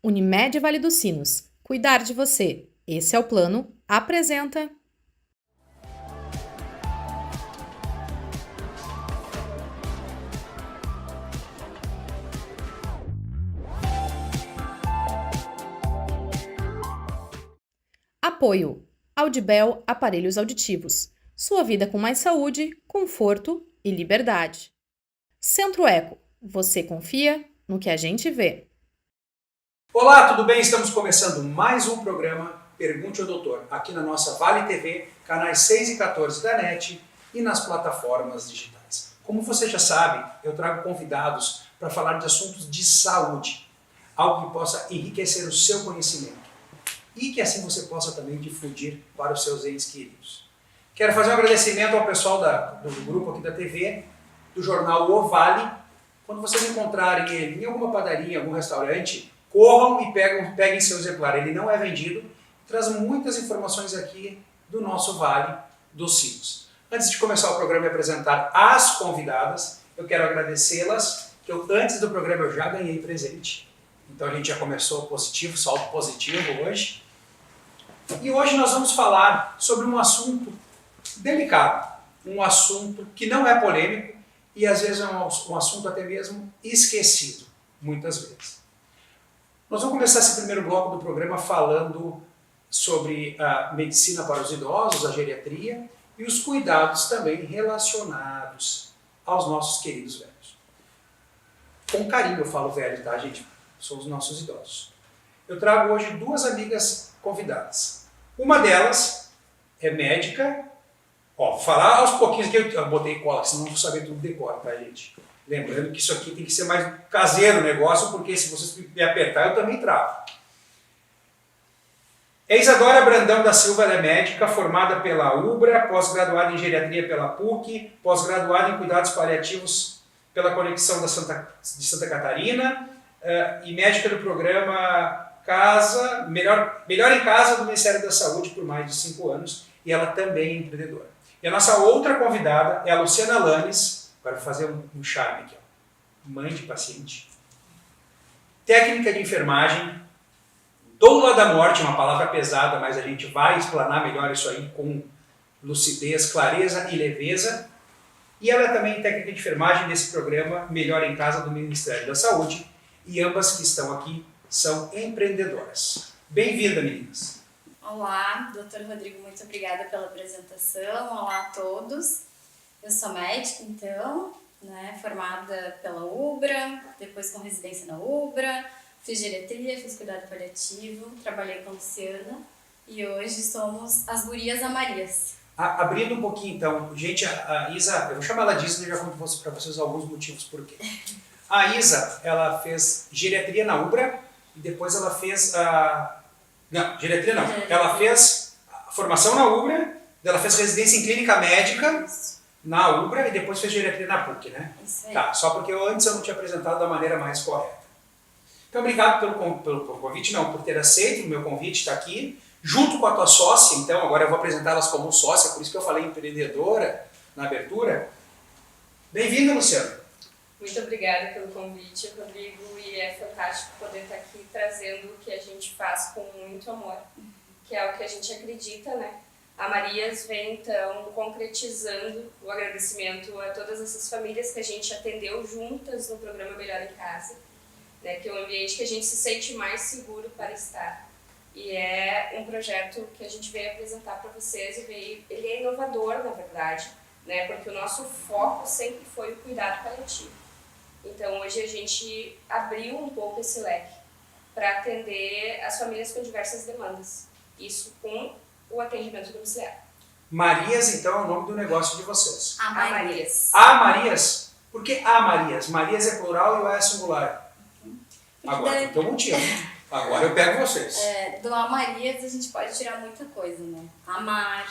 Unimed Vale dos Sinos. Cuidar de você. Esse é o plano. Apresenta. Apoio. Audibel Aparelhos Auditivos. Sua vida com mais saúde, conforto e liberdade. Centro Eco. Você confia no que a gente vê. Olá, tudo bem? Estamos começando mais um programa Pergunte ao Doutor, aqui na nossa Vale TV, canais 6 e 14 da NET e nas plataformas digitais. Como você já sabe, eu trago convidados para falar de assuntos de saúde, algo que possa enriquecer o seu conhecimento e que assim você possa também difundir para os seus entes queridos. Quero fazer um agradecimento ao pessoal do grupo aqui da TV, do jornal O Vale. Quando vocês encontrarem ele em alguma padaria, em algum restaurante, corram e peguem seu exemplar. Ele não é vendido. Traz muitas informações aqui do nosso Vale dos Sinos. Antes de começar o programa e apresentar as convidadas, eu quero agradecê-las, que antes do programa eu já ganhei presente. Então a gente já começou positivo, saldo positivo hoje. E hoje nós vamos falar sobre um assunto delicado, um assunto que não é polêmico e às vezes é um assunto até mesmo esquecido, muitas vezes. Nós vamos começar esse primeiro bloco do programa falando sobre a medicina para os idosos, a geriatria e os cuidados também relacionados aos nossos queridos velhos. Com carinho eu falo velho, tá, gente? São os nossos idosos. Eu trago hoje duas amigas convidadas. Uma delas é médica. Ó, vou falar aos pouquinhos que eu botei cola, senão não vou saber tudo de cor, tá, gente? Lembrando que isso aqui tem que ser mais caseiro o negócio, porque se vocês me apertar, eu também travo. É Isadora Brandão da Silva, ela é médica, formada pela UBRA, pós-graduada em geriatria pela PUC, pós-graduada em cuidados paliativos pela Conexão de Santa Catarina e médica do programa Melhor em Casa do Ministério da Saúde por mais de 5 anos, e ela também é empreendedora. E a nossa outra convidada é a Luciana Lanes. Agora vou fazer um charme aqui. Ó. Mãe de paciente. Técnica de enfermagem. Doula da morte, uma palavra pesada, mas a gente vai explanar melhor isso aí com lucidez, clareza e leveza. E ela é também técnica de enfermagem desse programa Melhor em Casa do Ministério da Saúde. E ambas que estão aqui são empreendedoras. Bem-vinda, meninas. Olá, Dr. Rodrigo, muito obrigada pela apresentação. Olá a todos. Eu sou médica, então, formada pela UBRA, depois com residência na UBRA, fiz geriatria, fiz cuidado paliativo, trabalhei com a Luciana e hoje somos as gurias Amarias. Abrindo um pouquinho, então, gente, a Isa, eu vou chamar ela de Isa e já conto para vocês alguns motivos por quê. A Isa, ela fez geriatria na UBRA e depois ela fez Não, geriatria não. Ela fez formação na UBRA, ela fez residência em clínica médica na UBRA e depois fez geriatria na PUC, né? Isso aí. Tá, só porque antes eu não tinha apresentado da maneira mais correta. Então, obrigado pelo convite, não, por ter aceito o meu convite, estar aqui, junto com a tua sócia, então, agora eu vou apresentá-las como sócia, por isso que eu falei empreendedora na abertura. Bem-vinda, Luciana. Muito obrigada pelo convite, Rodrigo, e é fantástico poder estar aqui trazendo o que a gente faz com muito amor, que é o que a gente acredita, né? A Marias vem, então, concretizando o agradecimento a todas essas famílias que a gente atendeu juntas no programa Melhor em Casa, né? Que é um ambiente que a gente se sente mais seguro para estar. E é um projeto que a gente veio apresentar para vocês e ele é inovador, na verdade, né? Porque o nosso foco sempre foi o cuidado paliativo. Então, hoje a gente abriu um pouco esse leque para atender as famílias com diversas demandas. Isso com o atendimento domiciliar. Marias, então, é o nome do negócio de vocês. Amarias. Amarias? Por que Amarias? Marias é plural e o A é singular. Agora, então motivo. Agora eu pego vocês. Do Amarias a gente pode tirar muita coisa, né? Amar.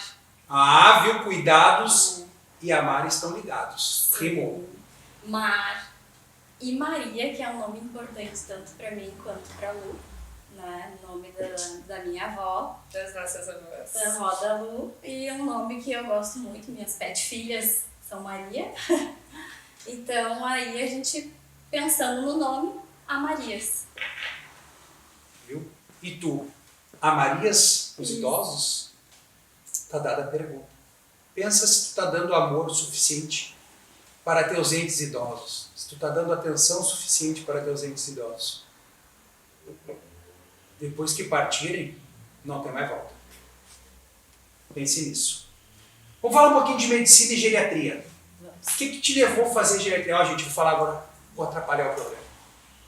Ah, viu? Cuidados e amar estão ligados. Rimou. Mar. E Maria, que é um nome importante tanto para mim quanto para Lu, né? O nome da minha avó. Das nossas avós. Da avó da Lu. E é um nome que eu gosto muito, minhas pet filhas são Maria. Então aí a gente, pensando no nome, Amarias. E tu, amarias os idosos? Tá dada a pergunta. Pensa se tu está dando amor o suficiente para teus entes idosos. Se tu está dando atenção suficiente para teus entes idosos. Depois que partirem, não tem mais volta. Pense nisso. Vamos falar um pouquinho de medicina e geriatria. O que te levou a fazer geriatria? Ó, gente, vou falar agora, vou atrapalhar o programa.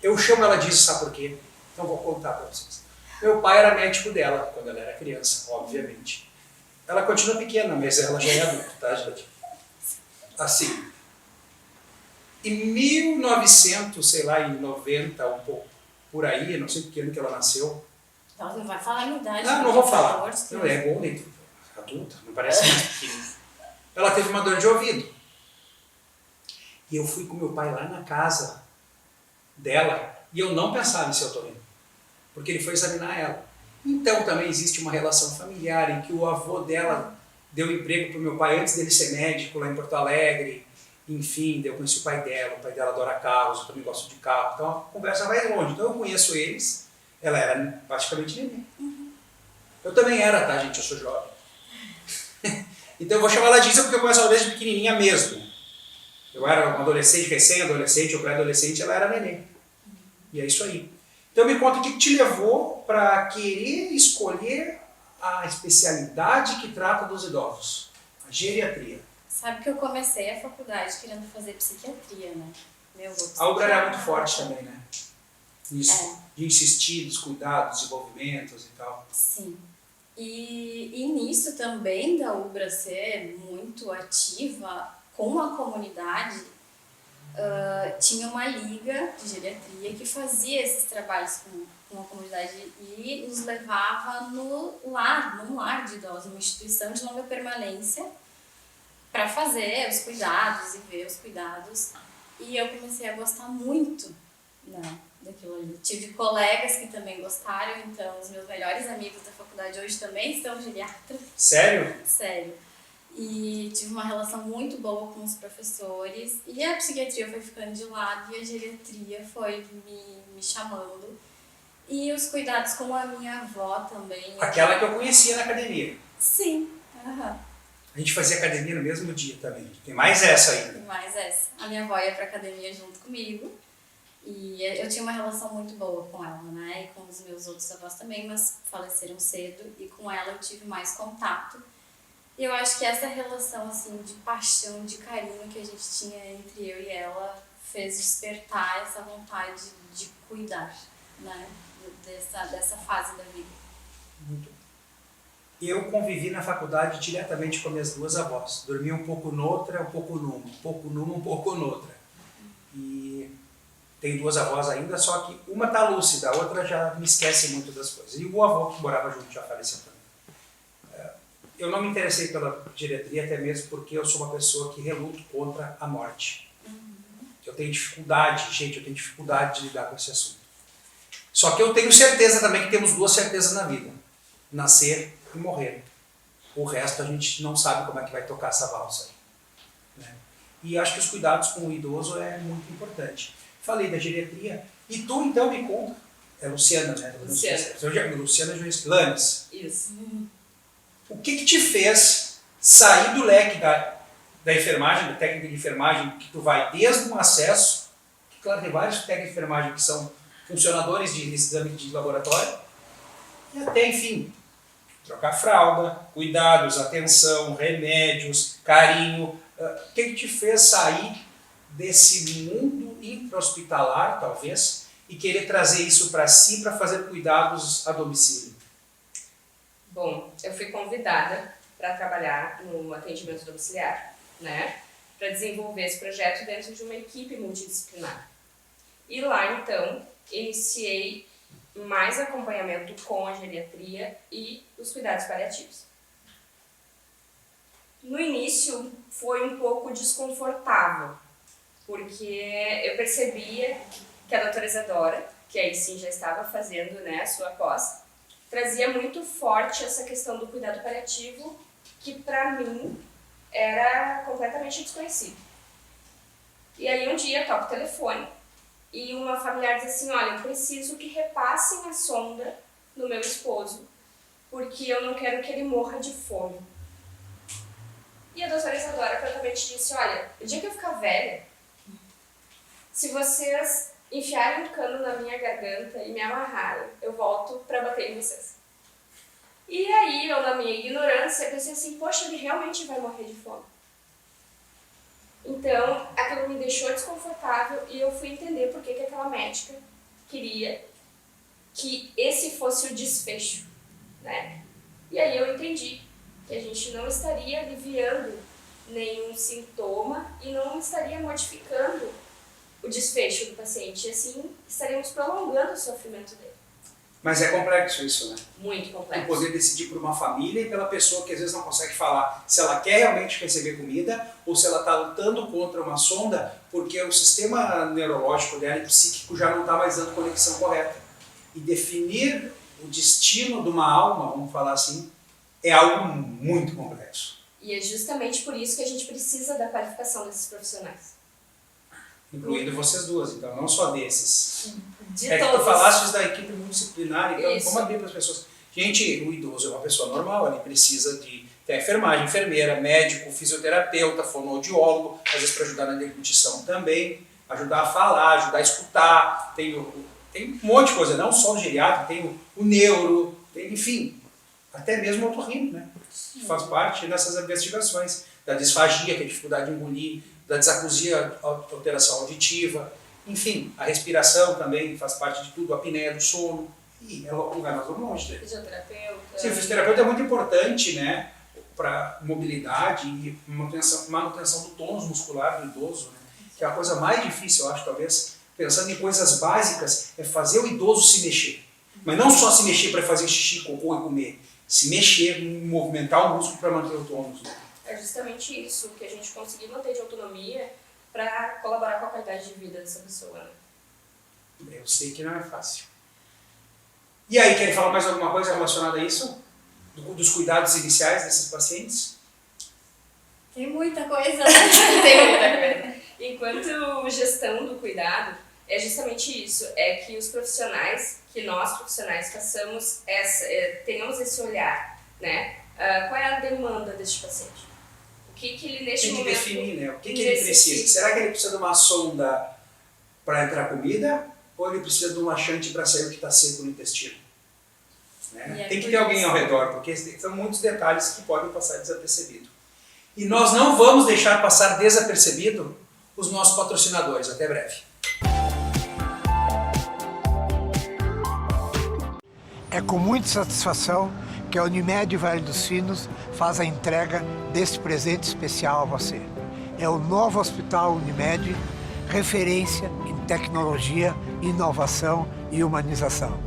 Eu chamo ela disso, sabe por quê? Então vou contar para vocês. Meu pai era médico dela quando ela era criança, obviamente. Ela continua pequena, mas ela já é adulta, tá, gente? Assim, em 1900, sei lá, em 90, um pouco por aí, não sei que ano que ela nasceu. Então, não vai falar a minha idade. Não vou falar. Não é bom, nem adulta, não parece mais pequena. Ela teve uma dor de ouvido. E eu fui com meu pai lá na casa dela e eu não pensava em ser otorrino, porque ele foi examinar ela. Então também existe uma relação familiar em que o avô dela deu emprego para o meu pai antes dele ser médico lá em Porto Alegre. Enfim, eu conheci o pai dela adora carros, eu também gosto de carro, então a conversa vai longe. Então eu conheço eles, ela era praticamente neném. Eu também era, tá, gente? Eu sou jovem. Então eu vou chamar ela disso porque eu conheço ela desde pequenininha mesmo. Eu era um adolescente, recém-adolescente ou pré-adolescente, ela era neném. E é isso aí. Então me conta o que te levou para querer escolher a especialidade que trata dos idosos, a geriatria. Sabe que eu comecei a faculdade querendo fazer psiquiatria, né? A Ubra era muito forte também, né? Isso, de insistir nos cuidados, desenvolvimentos e tal. Sim. E nisso também da Ubra ser muito ativa com a comunidade, tinha uma liga de geriatria que fazia esses trabalhos com a comunidade e nos levava num lar de idosos, uma instituição de longa permanência, para fazer os cuidados e ver os cuidados. E eu comecei a gostar muito, né, daquilo ali. Tive colegas que também gostaram, então os meus melhores amigos da faculdade hoje também são geriatras. Sério? Sério. E tive uma relação muito boa com os professores. E a psiquiatria foi ficando de lado e a geriatria foi me chamando. E os cuidados com a minha avó também. Aquela que eu conhecia na academia. Sim. Uhum. A gente fazia academia no mesmo dia também. Tem mais essa ainda. Tem mais essa. A minha avó ia pra academia junto comigo. E eu tinha uma relação muito boa com ela, né? E com os meus outros avós também, mas faleceram cedo. E com ela eu tive mais contato. E eu acho que essa relação, assim, de paixão, de carinho que a gente tinha entre eu e ela fez despertar essa vontade de cuidar, né? Dessa fase da vida. Muito. Eu convivi na faculdade diretamente com minhas duas avós. Dormia um pouco noutra, um pouco numa. Um pouco numa, um pouco noutra. E tenho duas avós ainda, só que uma tá lúcida, a outra já me esquece muito das coisas. E o avô que morava junto já faleceu também. Eu não me interessei pela geriatria, até mesmo porque eu sou uma pessoa que reluto contra a morte. Eu tenho dificuldade, gente, eu tenho dificuldade de lidar com esse assunto. Só que eu tenho certeza também que temos duas certezas na vida. Nascer e morrer. O resto a gente não sabe como é que vai tocar essa valsa aí, né? E acho que os cuidados com o idoso é muito importante. Falei da geriatria. E tu, então, me conta. É Luciana, né? Luciana Juiz Lanes. Isso. O que te fez sair do leque da enfermagem, da técnica de enfermagem, que tu vai desde um acesso, que claro, tem vários técnicos de enfermagem que são funcionadores de exame de laboratório, e até, enfim, trocar fralda, cuidados, atenção, remédios, carinho. O que te fez sair desse mundo intra-hospitalar, talvez, e querer trazer isso para si, para fazer cuidados a domicílio? Bom, eu fui convidada para trabalhar no atendimento domiciliar, né? Para desenvolver esse projeto dentro de uma equipe multidisciplinar. E lá, então, iniciei mais acompanhamento com a geriatria e os cuidados paliativos. No início, foi um pouco desconfortável, porque eu percebia que a doutora Isadora, que aí sim já estava fazendo, né, a sua pós, trazia muito forte essa questão do cuidado paliativo, que para mim era completamente desconhecido. E aí um dia toco o telefone e uma familiar diz assim: olha, eu preciso que repassem a sonda no meu esposo, porque eu não quero que ele morra de fome. E a doutora Isadora prontamente disse, olha, o dia que eu ficar velha, se vocês enfiarem um cano na minha garganta e me amarrarem, eu volto para bater em vocês. E aí, eu na minha ignorância, pensei assim, poxa, ele realmente vai morrer de fome. Então, aquilo me deixou desconfortável e eu fui entender por que aquela médica queria que esse fosse o desfecho, né? E aí eu entendi que a gente não estaria aliviando nenhum sintoma e não estaria modificando o desfecho do paciente, e assim estaríamos prolongando o sofrimento dele. Mas é complexo isso, né? Muito Tu complexo. poder decidir por uma família e pela pessoa que às vezes não consegue falar se ela quer realmente receber comida ou se ela está lutando contra uma sonda porque o sistema neurológico dela e psíquico já não está mais dando conexão correta. E definir o destino de uma alma, vamos falar assim, é algo muito complexo. E é justamente por isso que a gente precisa da qualificação desses profissionais. Incluindo vocês duas, então, não só desses. De É que tu todos. falaste da equipe multidisciplinar, então Isso. vamos abrir para as pessoas. Gente, o idoso é uma pessoa normal, ele precisa de ter enfermagem, enfermeira, médico, fisioterapeuta, fonoaudiólogo, às vezes para ajudar na deglutição também, ajudar a falar, ajudar a escutar, tem um monte de coisa, não só o geriatra, tem o neuro, tem, enfim, até mesmo o otorrino, né? Que faz parte dessas investigações, da disfagia, que é a dificuldade de engolir, da desacusia, alteração auditiva, enfim, a respiração também faz parte de tudo, a apneia do sono, e é um lugar nós vamos longe. Fisioterapeuta. Sim, o fisioterapeuta é muito importante, né, para mobilidade e manutenção do tônus muscular do idoso, né, que é a coisa mais difícil, eu acho, talvez, pensando em coisas básicas, é fazer o idoso se mexer. Mas não só se mexer para fazer xixi, cocô e comer, se mexer, movimentar o músculo para manter o tônus. Né? É justamente isso que a gente conseguir manter de autonomia para colaborar com a qualidade de vida dessa pessoa. Né? Eu sei que não é fácil. E aí, querem falar mais alguma coisa relacionada a isso? Dos cuidados iniciais desses pacientes? Tem muita coisa, né? Tem muita coisa. Enquanto gestão do cuidado, é justamente isso, é que os profissionais, que nós profissionais façamos tenhamos esse olhar, né? Qual é a demanda deste paciente? O que ele neste Tem que momento definir, né? O que ele necessita. precisa. Será que ele precisa de uma sonda para entrar comida ou ele precisa de um laxante para sair o que está seco no intestino? Né? Tem que ter alguém ao redor, porque são muitos detalhes que podem passar desapercebido. E nós não vamos deixar passar desapercebido os nossos patrocinadores. Até breve. É com muita satisfação que a Unimed Vale dos Sinos faz a entrega deste presente especial a você. É o novo Hospital Unimed, referência em tecnologia, inovação e humanização.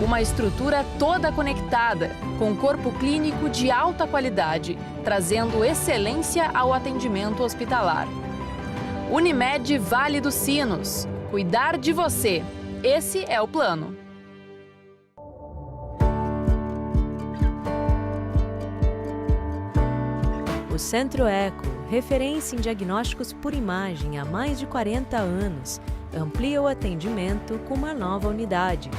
Uma estrutura toda conectada, com corpo clínico de alta qualidade, trazendo excelência ao atendimento hospitalar. Unimed Vale dos Sinos. Cuidar de você. Esse é o plano. O Centro Eco, referência em diagnósticos por imagem há mais de 40 anos, amplia o atendimento com uma nova unidade.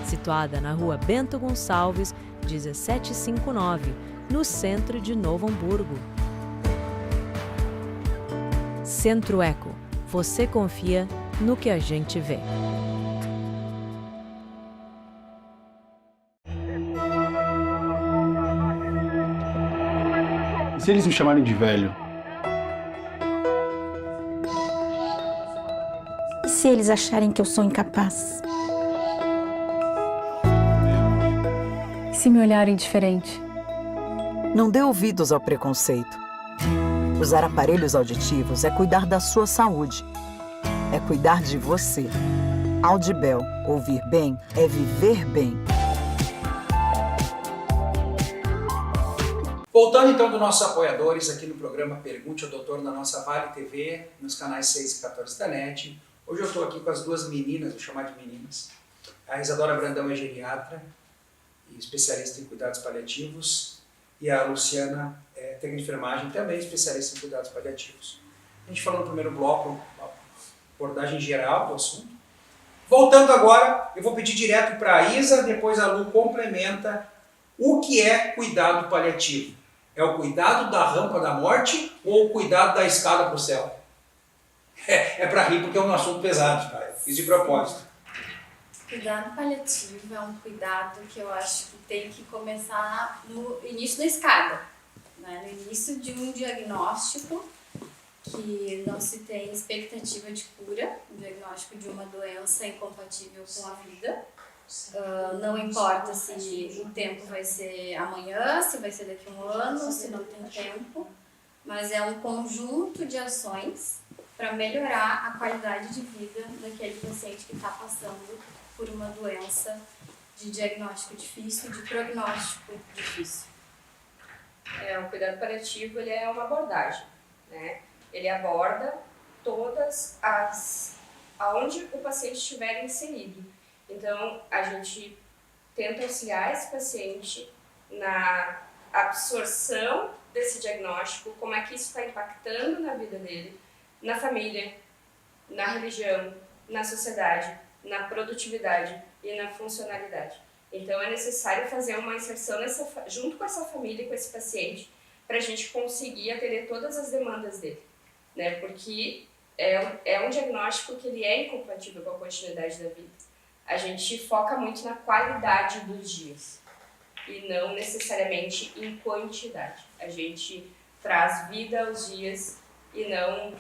Situada na Rua Bento Gonçalves, 1759, no centro de Novo Hamburgo. Centro Eco. Você confia no que a gente vê. E se eles me chamarem de velho? E se eles acharem que eu sou incapaz? E se me olharem diferente? Não dê ouvidos ao preconceito. Usar aparelhos auditivos é cuidar da sua saúde. É cuidar de você. Audibel, ouvir bem é viver bem. Voltando então dos nossos apoiadores aqui no programa Pergunte ao Doutor na nossa Vale TV, nos canais 6 e 14 da NET. Hoje eu estou aqui com as duas meninas, vou chamar de meninas. A Isadora Brandão é geriatra e especialista em cuidados paliativos e a Luciana é técnica de enfermagem, também especialista em cuidados paliativos. A gente falou no primeiro bloco, uma abordagem geral do assunto. Voltando agora, eu vou pedir direto para a Isa, depois a Lu complementa o que é cuidado paliativo. É o cuidado da rampa da morte ou o cuidado da escada para o céu? É para rir porque é um assunto pesado, tá? Fiz de propósito. Cuidado paliativo é um cuidado que eu acho que tem que começar no início da escada, né? No início de um diagnóstico que não se tem expectativa de cura, um diagnóstico de uma doença incompatível com a vida. Não importa se o tempo vai ser amanhã, se vai ser daqui a um ano, se não tem tempo, mas é um conjunto de ações para melhorar a qualidade de vida daquele paciente que está passando por uma doença de diagnóstico difícil, de prognóstico difícil. O cuidado paliativo ele é uma abordagem, né? Ele aborda todas aonde o paciente estiver inserido. Então, a gente tenta auxiliar esse paciente na absorção desse diagnóstico, como é que isso está impactando na vida dele, na família, na religião, na sociedade, na produtividade e na funcionalidade. Então, é necessário fazer uma inserção junto com essa família e com esse paciente para a gente conseguir atender todas as demandas dele, né? Porque é um diagnóstico que ele é incompatível com a continuidade da vida. A gente foca muito na qualidade dos dias e não necessariamente em quantidade. A gente traz vida aos dias e não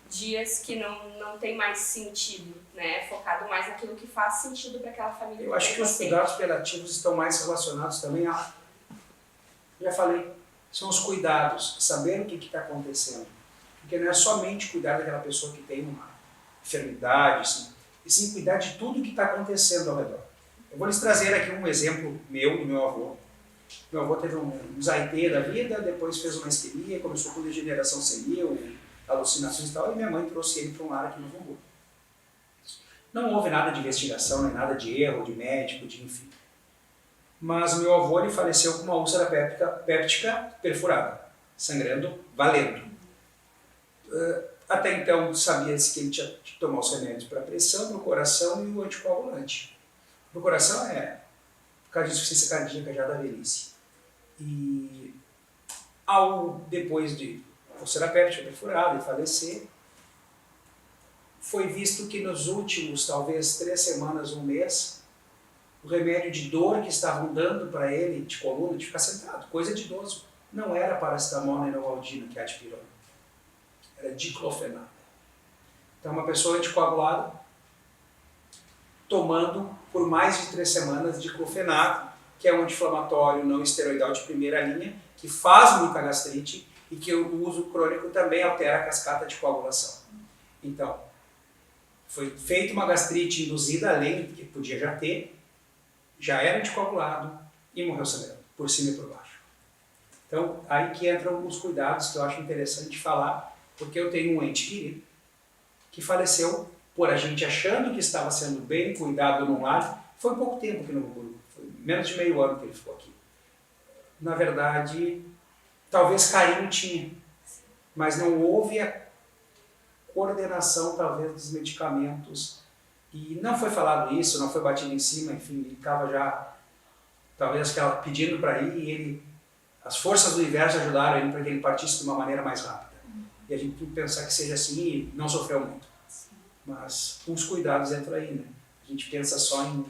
dias que não tem mais sentido, né? Focado mais naquilo que faz sentido para aquela família. Eu acho que os cuidados paliativos estão mais relacionados também a... Já falei, são os cuidados, saber o que está acontecendo. Porque não é somente cuidar daquela pessoa que tem uma enfermidade, assim, e sim cuidar de tudo que está acontecendo ao redor. Eu vou lhes trazer aqui um exemplo do meu avô. Meu avô teve um zaitê da vida, depois fez uma isquemia, começou com degeneração senil, alucinações e tal, e minha mãe trouxe ele para um lar aqui no Hamburgo. Não houve nada de investigação, nem nada de erro, de médico, de enfim. Mas o meu avô ele faleceu com uma úlcera péptica perfurada, sangrando, valendo. Até então sabia-se que ele tinha que tomar os remédios para a pressão, para o coração e o anticoagulante. Para o coração é por causa de insuficiência cardíaca já da velhice. E depois de úlcera péptica perfurada e falecer, foi visto que nos últimos, talvez 3 semanas, um mês, o remédio de dor que estavam dando para ele, de coluna, de ficar sentado, coisa de idoso, não era paracetamol nem novalgina, que é a dipirona. Era diclofenaco. Então, uma pessoa anticoagulada tomando por mais de 3 semanas diclofenaco, que é um anti-inflamatório não esteroidal de primeira linha, que faz muita gastrite e que o uso crônico também altera a cascata de coagulação. Então, foi feita uma gastrite induzida, além do que podia já ter, já era anticoagulado e morreu sangrando, por cima e por baixo. Então, aí que entram os cuidados que eu acho interessante falar, porque eu tenho um ente querido que faleceu por a gente achando que estava sendo bem cuidado num lar. Foi pouco tempo aqui no Hamburgo, foi menos de meio ano que ele ficou aqui. Na verdade, talvez carinho tinha, mas não houve a coordenação, talvez, dos medicamentos. E não foi falado isso, não foi batido em cima, enfim, ele estava já, talvez, pedindo para ir e as forças do universo ajudaram ele para que ele partisse de uma maneira mais rápida. E a gente tem que pensar que seja assim e não sofreu muito. Mas uns cuidados entram aí, né? A gente pensa só em...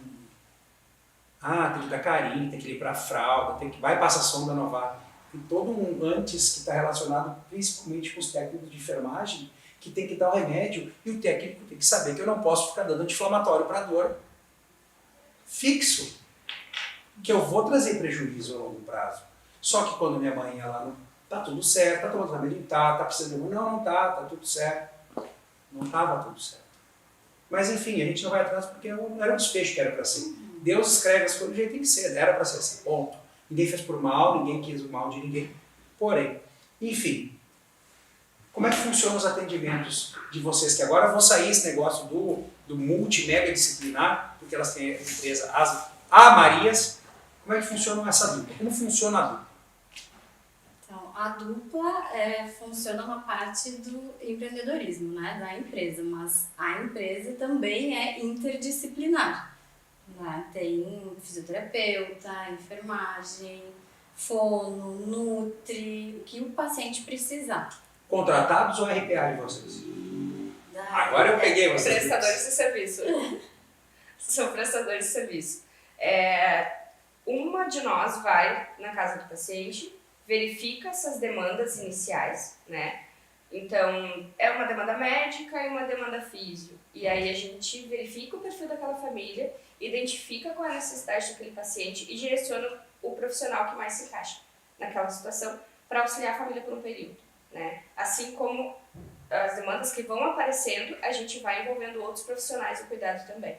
tem que dar carinho, tem que limpar a fralda, vai passar sonda novato. Tem todo um antes que está relacionado principalmente com os técnicos de enfermagem, que tem que dar o remédio e o técnico tem que saber que eu não posso ficar dando anti-inflamatório para dor fixo, que eu vou trazer prejuízo a longo prazo. Só que quando minha mãe, ela tá tudo certo, tá tomando remédio, tá precisando de não tá tudo certo. Não estava tudo certo. Mas enfim, a gente não vai atrás porque não era um desfecho que era para ser. Deus escreve as coisas do jeito que tem que ser, era para ser assim, ponto. Ninguém fez por mal, ninguém quis o mal de ninguém. Porém, enfim, como é que funcionam os atendimentos de vocês? Que agora vão sair esse negócio do multi-mega disciplinar, porque elas têm a empresa A Marias. Como é que funciona essa dupla? Como funciona a dupla? Então, a dupla funciona na parte do empreendedorismo, né, da empresa, mas a empresa também é interdisciplinar, né? Tem fisioterapeuta, enfermagem, fono, nutri, o que o paciente precisar. Contratados ou RPA de vocês? Agora eu peguei vocês. Prestadores de serviço. São prestadores de serviço. Uma de nós vai na casa do paciente, verifica essas demandas iniciais, né? Então, é uma demanda médica e uma demanda físio. E aí a gente verifica o perfil daquela família, identifica qual é a necessidade daquele paciente e direciona o profissional que mais se encaixa naquela situação para auxiliar a família por um período, né? Assim como as demandas que vão aparecendo, a gente vai envolvendo outros profissionais no cuidado também.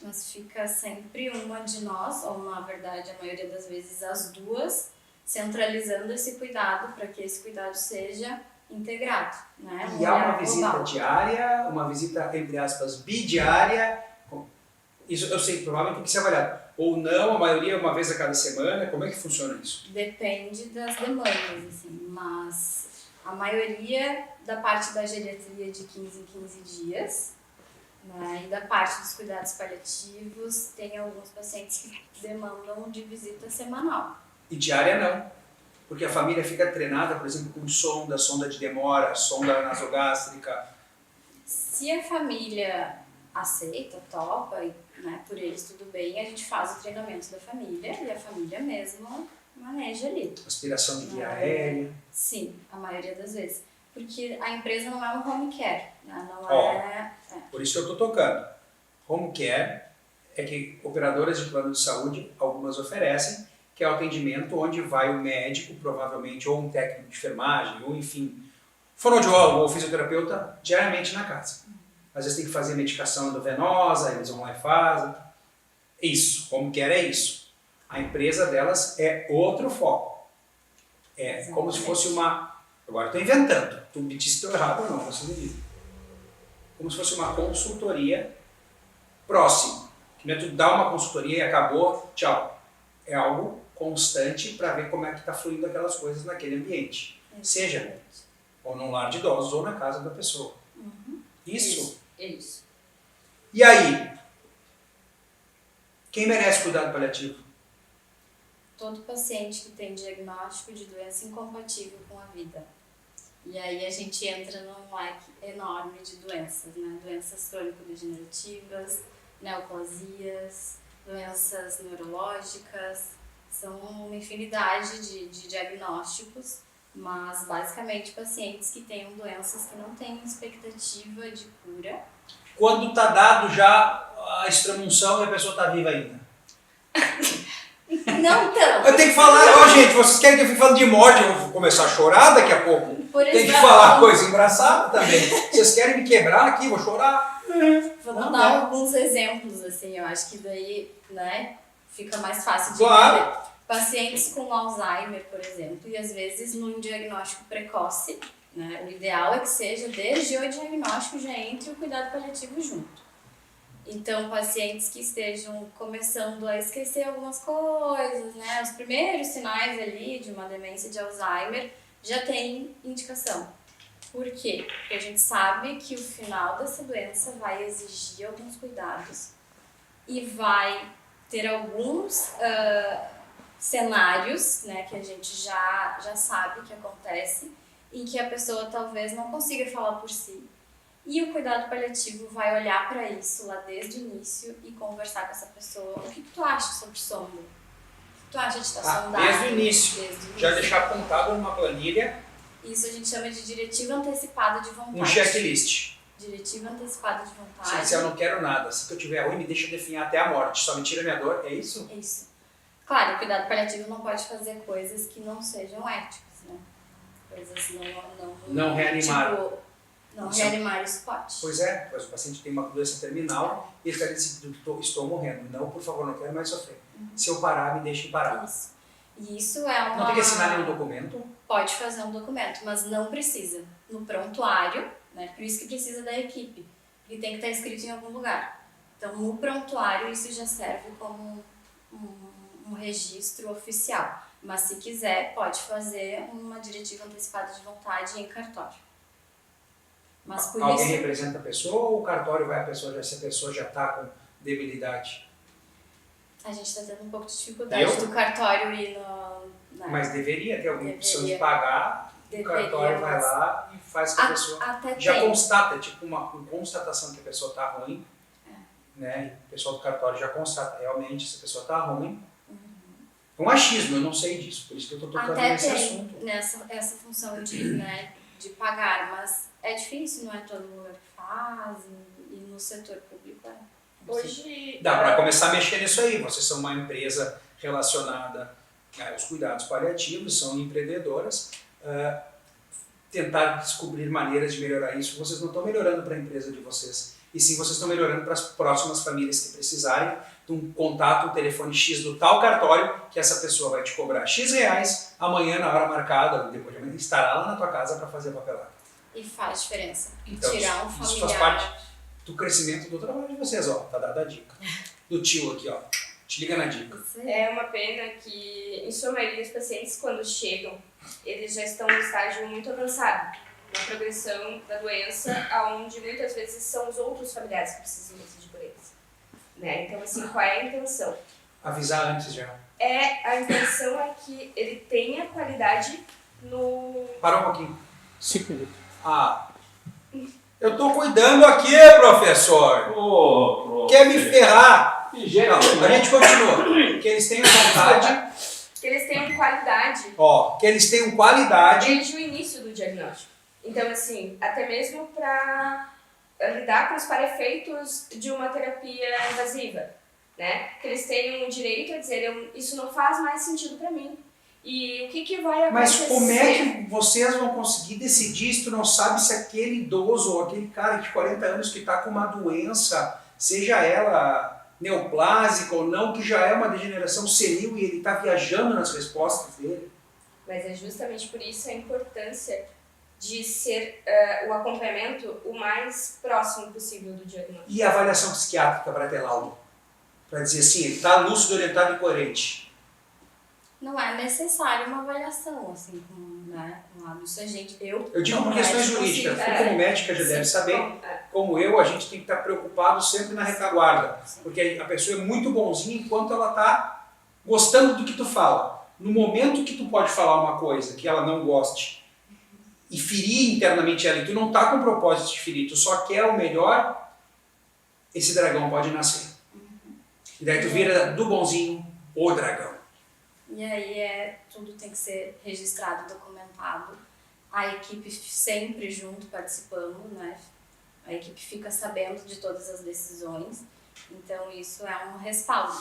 Mas fica sempre uma de nós, ou na verdade a maioria das vezes as duas, centralizando esse cuidado para que esse cuidado seja integrado, né? E há uma visita diária, uma visita, entre aspas, bidiária, isso eu sei, provavelmente tem que ser avaliado. Ou não, a maioria uma vez a cada semana, como é que funciona isso? Depende das demandas, assim, mas a maioria da parte da geriatria de 15 em 15 dias, né, e da parte dos cuidados paliativos, tem alguns pacientes que demandam de visita semanal. E diária não, porque a família fica treinada, por exemplo, com sonda de demora, sonda nasogástrica. Se a família aceita, topa, né, por eles tudo bem, a gente faz o treinamento da família e a família mesmo maneja ali. Aspiração de via aérea. Sim, a maioria das vezes. Porque a empresa não é um home care, né? Por isso que eu estou tocando. Home care é que operadoras de plano de saúde, algumas oferecem, que é o atendimento onde vai o médico, provavelmente, ou um técnico de enfermagem, ou enfim, fonoaudiólogo ou fisioterapeuta, diariamente na casa. Às vezes tem que fazer medicação endovenosa, eles vão lá e fazem. Isso, home care é isso. A empresa delas é outro foco. É como se fosse uma... Agora estou inventando. Tu me disse que estou errado ou não, você me diz. Como se fosse uma consultoria próxima. Que não é tu dar uma consultoria e acabou, tchau. É algo constante para ver como é que está fluindo aquelas coisas naquele ambiente. Seja ou num lar de idosos ou na casa da pessoa. Isso? Isso. E aí? Quem merece cuidado paliativo? Todo paciente que tem diagnóstico de doença incompatível com a vida. E aí a gente entra num leque enorme de doenças, né? Doenças crônico-degenerativas, neoplasias, doenças neurológicas, são uma infinidade de diagnósticos, mas basicamente pacientes que tenham doenças que não têm expectativa de cura. Quando está dado já a extremunção e a pessoa está viva ainda? Não tão. Eu tenho que falar, gente, vocês querem que eu fique falando de morte, eu vou começar a chorar daqui a pouco. Tem que falar coisa engraçada também. Vocês querem me quebrar aqui, vou chorar. Vou dar alguns exemplos, assim, eu acho que daí, né, fica mais fácil de entender. Pacientes com Alzheimer, por exemplo, e às vezes num diagnóstico precoce, né, o ideal é que seja desde o diagnóstico já entre o cuidado paliativo junto. Então, pacientes que estejam começando a esquecer algumas coisas, né, os primeiros sinais ali de uma demência de Alzheimer já tem indicação. Por quê? Porque a gente sabe que o final dessa doença vai exigir alguns cuidados e vai ter alguns cenários, né, que a gente já sabe que acontece, em que a pessoa talvez não consiga falar por si. E o cuidado paliativo vai olhar para isso lá desde o início e conversar com essa pessoa. O que tu acha sobre sonda? O que tu acha de estar sondado? Desde o início. Já deixar apontado numa planilha. Isso a gente chama de diretiva antecipada de vontade. Um checklist. Diretiva antecipada de vontade. Se eu não quero nada, se eu tiver ruim, me deixa definhar até a morte. Só me tira minha dor, é isso? É isso. Claro, o cuidado paliativo não pode fazer coisas que não sejam éticas, né? Coisas não reanimar. Tipo, não reanimar isso pode. Pois é, pois o paciente tem uma doença terminal e ele está dizendo, estou morrendo. Não, por favor, não quero mais sofrer. Se eu parar, me deixe parar. Isso. E isso é uma... Não tem que assinar nenhum documento? Pode fazer um documento, mas não precisa. No prontuário, né? Por isso que precisa da equipe. Porque tem que estar escrito em algum lugar. Então, no prontuário, isso já serve como um registro oficial. Mas se quiser, pode fazer uma diretiva antecipada de vontade em cartório. Mas por Alguém isso, representa a pessoa ou o cartório vai a pessoa, se a pessoa já está com debilidade? a gente está tendo um pouco de dificuldade do cartório ir no... Mas deveria ter alguma opção de Deveria. pagar, o cartório vai mas- lá e faz com que a pessoa Até já tem. constata, tipo uma constatação que a pessoa está ruim, né? E o pessoal do cartório já constata realmente se a pessoa está ruim. É um achismo, eu não sei disso, por isso que eu estou tocando Até nesse tem assunto. essa função de pagar, mas é difícil, não é todo mundo que faz, e no setor público é. Hoje, Dá para começar a mexer nisso aí. Vocês são uma empresa relacionada aos cuidados paliativos, são empreendedoras. Tentar descobrir maneiras de melhorar isso. Vocês não estão melhorando para a empresa de vocês, e sim vocês estão melhorando para as próximas famílias que precisarem de um contato, um telefone X do tal cartório, que essa pessoa vai te cobrar X reais, amanhã na hora marcada, depois de amanhã, estará lá na tua casa para fazer a papelada. E faz diferença. Então, Tirar um isso familiar. faz parte do crescimento do trabalho de vocês, ó. Tá dada a dica. Do tio aqui, ó. Te liga na dica. é uma pena que, em sua maioria, os pacientes, quando chegam, eles já estão no estágio muito avançado, na progressão da doença, onde muitas vezes são os outros familiares que precisam decidir por eles. Né? Então, assim, qual é a intenção? Avisar antes já. A intenção é que ele tenha qualidade no... Para um pouquinho. 5 minutos. Eu tô cuidando aqui, professor. Quer me ferrar? Não, a gente continua. Que eles tenham vontade. Que eles tenham qualidade Que eles tenham qualidade. desde o início do diagnóstico. Então, assim, até mesmo para lidar com os parefeitos de uma terapia invasiva, né? Que eles tenham o direito a dizer, isso não faz mais sentido para mim. E o que vai acontecer? Mas como é que vocês vão conseguir decidir se tu não sabe se aquele idoso ou aquele cara de 40 anos que está com uma doença, seja ela neoplásica ou não, que já é uma degeneração senil e ele está viajando nas respostas dele? Mas é justamente por isso a importância de ser o acompanhamento o mais próximo possível do diagnóstico. E a avaliação psiquiátrica para ter laudo? Para dizer assim, ele está lúcido, orientado e coerente. Não é necessário uma avaliação, assim, com lado. Isso a gente... Eu digo por como questões médica, jurídicas. consigo- Como médica já deve saber. Como eu, a gente tem que estar preocupado sempre na retaguarda. Porque a pessoa é muito bonzinha enquanto ela está gostando do que tu fala. No momento que tu pode falar uma coisa que ela não goste e ferir internamente ela, e tu não está com o propósito de ferir, tu só quer o melhor, esse dragão pode nascer. E daí tu vira do bonzinho o dragão. E aí tudo tem que ser registrado, documentado. A equipe sempre junto, participando, né? A equipe fica sabendo de todas as decisões. Então isso é um respaldo.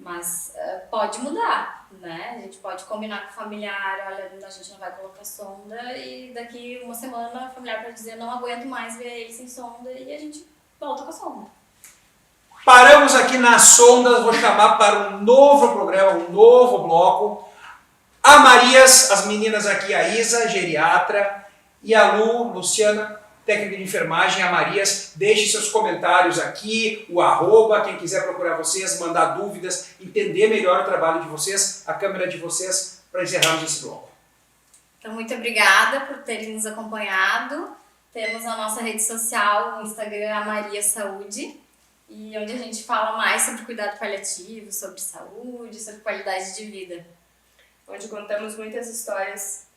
Mas pode mudar, né? A gente pode combinar com o familiar, olha, a gente não vai colocar sonda, e daqui uma semana o familiar pode dizer, não aguento mais ver ele sem sonda, e a gente volta com a sonda. Paramos aqui nas sondas, vou chamar para um novo programa, um novo bloco. A Marias, as meninas aqui, a Isa, geriatra, e a Luciana, técnica de enfermagem, a Marias. Deixe seus comentários aqui, o @, quem quiser procurar vocês, mandar dúvidas, entender melhor o trabalho de vocês, a câmera de vocês, para encerrarmos esse bloco. Então, muito obrigada por terem nos acompanhado. Temos a nossa rede social, o Instagram, a Maria Saúde, e onde a gente fala mais sobre cuidado paliativo, sobre saúde, sobre qualidade de vida. Onde contamos muitas histórias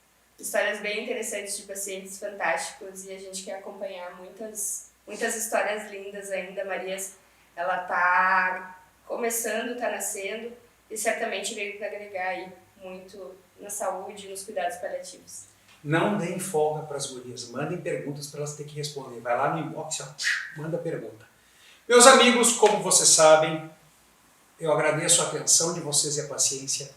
bem interessantes de pacientes fantásticos, e a gente quer acompanhar muitas histórias lindas ainda. A Maria, ela está começando, está nascendo, e certamente veio para agregar aí muito na saúde e nos cuidados paliativos. Não deem folga para as gurias, mandem perguntas para elas terem que responder. Vai lá no inbox, manda pergunta. Meus amigos, como vocês sabem, eu agradeço a atenção de vocês e a paciência.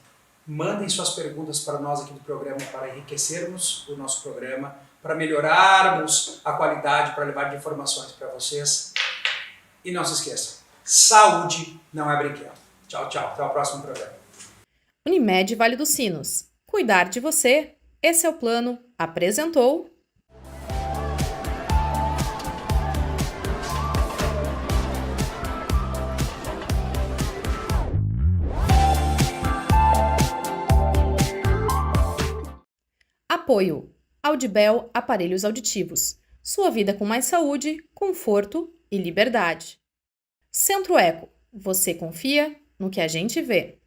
Mandem suas perguntas para nós aqui do programa, para enriquecermos o nosso programa, para melhorarmos a qualidade, para levar de informações para vocês. E não se esqueçam, saúde não é brinquedo. Tchau, tchau. Até o próximo programa. Unimed Vale dos Sinos. Cuidar de você. Esse é o plano. Apresentou Apoio. Audibel Aparelhos Auditivos. Sua vida com mais saúde, conforto e liberdade. Centro Eco. Você confia no que a gente vê.